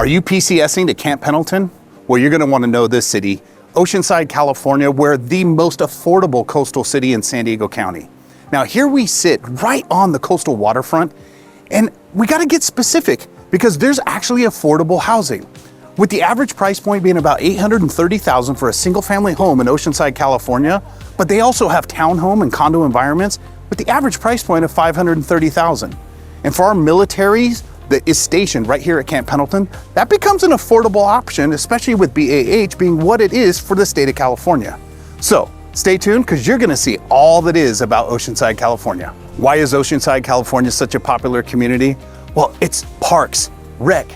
Are you PCSing to Camp Pendleton? Well, you're going to want to know this city, Oceanside, California. We're the most affordable coastal city in San Diego County. Now, here we sit right on the coastal waterfront, and we got to get specific because there's actually affordable housing. With the average price point being about $830,000 for a single family home in Oceanside, California, but they also have townhome and condo environments with the average price point of $530,000. And for our militaries that is stationed right here at Camp Pendleton, that becomes an affordable option, especially with BAH being what it is for the state of California. So stay tuned because you're gonna see all that is about Oceanside, California. Why is Oceanside, California such a popular community? Well, it's parks, rec,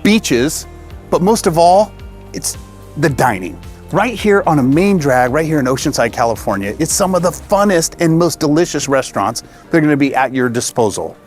beaches, but most of all, it's the dining. Right here on a main drag, right here in Oceanside, California, it's some of the funnest and most delicious restaurants that are gonna be at your disposal.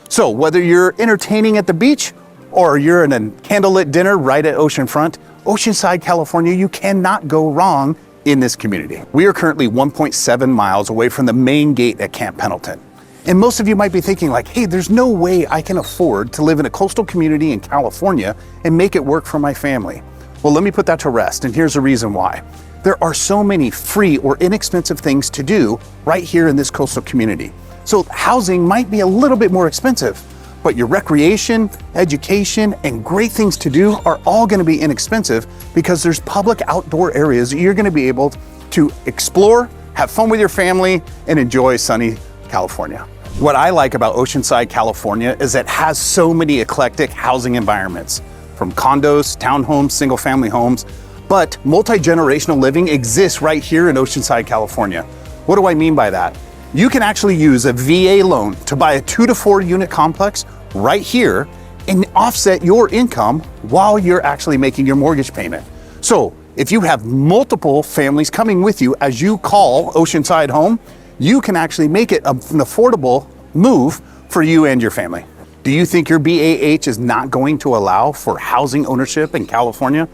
So whether you're entertaining at the beach or you're in a candlelit dinner right at oceanfront, Oceanside, California, you cannot go wrong in this community. We are currently 1.7 miles away from the main gate at Camp Pendleton. And most of you might be thinking like, hey, there's no way I can afford to live in a coastal community in California and make it work for my family. Well, let me put that to rest, and here's the reason why. There are so many free or inexpensive things to do right here in this coastal community. So housing might be a little bit more expensive, but your recreation, education, and great things to do are all gonna be inexpensive because there's public outdoor areas that you're gonna be able to explore, have fun with your family, and enjoy sunny California. What I like about Oceanside, California is that it has so many eclectic housing environments, from condos, townhomes, single family homes, but multi-generational living exists right here in Oceanside, California. What do I mean by that? You can actually use a VA loan to buy a 2 to 4 unit complex right here and offset your income while you're actually making your mortgage payment. So if you have multiple families coming with you as you call Oceanside home, you can actually make it an affordable move for you and your family. Do you think your BAH is not going to allow for housing ownership in California?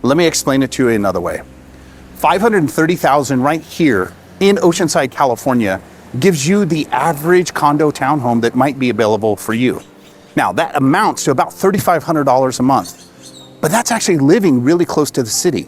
Let me explain it to you another way. $530,000 right here in Oceanside, California gives you the average condo townhome that might be available for you. Now that amounts to about $3,500 a month, but that's actually living really close to the city.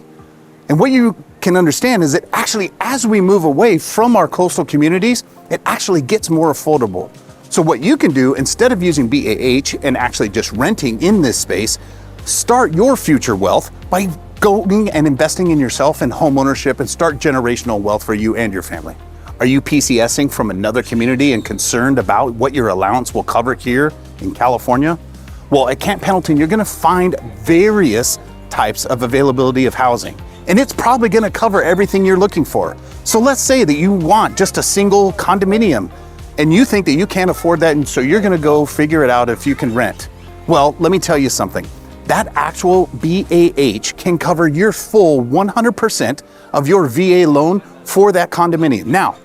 And what you can understand is that actually as we move away from our coastal communities, it actually gets more affordable. So what you can do instead of using BAH and actually just renting in this space, start your future wealth by going and investing in yourself and home ownership and start generational wealth for you and your family. Are you PCSing from another community and concerned about what your allowance will cover here in California? Well, at Camp Pendleton, you're gonna find various types of availability of housing, and it's probably gonna cover everything you're looking for. So let's say that you want just a single condominium and you think that you can't afford that, and so you're gonna go figure it out if you can rent. Well, let me tell you something. That actual BAH can cover your full 100% of your VA loan for that condominium. Now,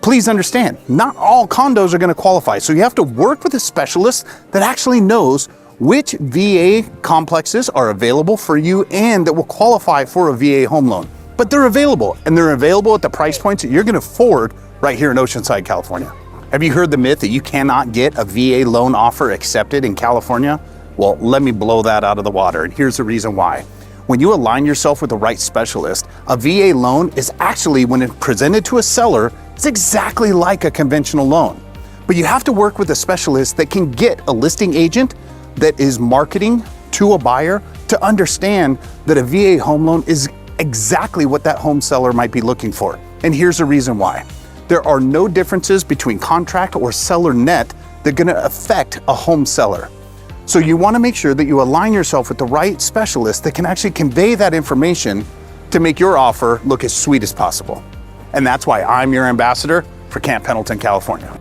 please understand, not all condos are gonna qualify, so you have to work with a specialist that actually knows which VA complexes are available for you and that will qualify for a VA home loan. But they're available, and they're available at the price points that you're gonna afford right here in Oceanside, California. Have you heard the myth that you cannot get a VA loan offer accepted in California? Well, let me blow that out of the water, and here's the reason why. When you align yourself with the right specialist, a VA loan is actually, when it's presented to a seller, it's exactly like a conventional loan. But you have to work with a specialist that can get a listing agent that is marketing to a buyer to understand that a VA home loan is exactly what that home seller might be looking for. And here's the reason why. There are no differences between contract or seller net that are gonna affect a home seller. So you wanna make sure that you align yourself with the right specialist that can actually convey that information to make your offer look as sweet as possible. And that's why I'm your ambassador for Camp Pendleton, California.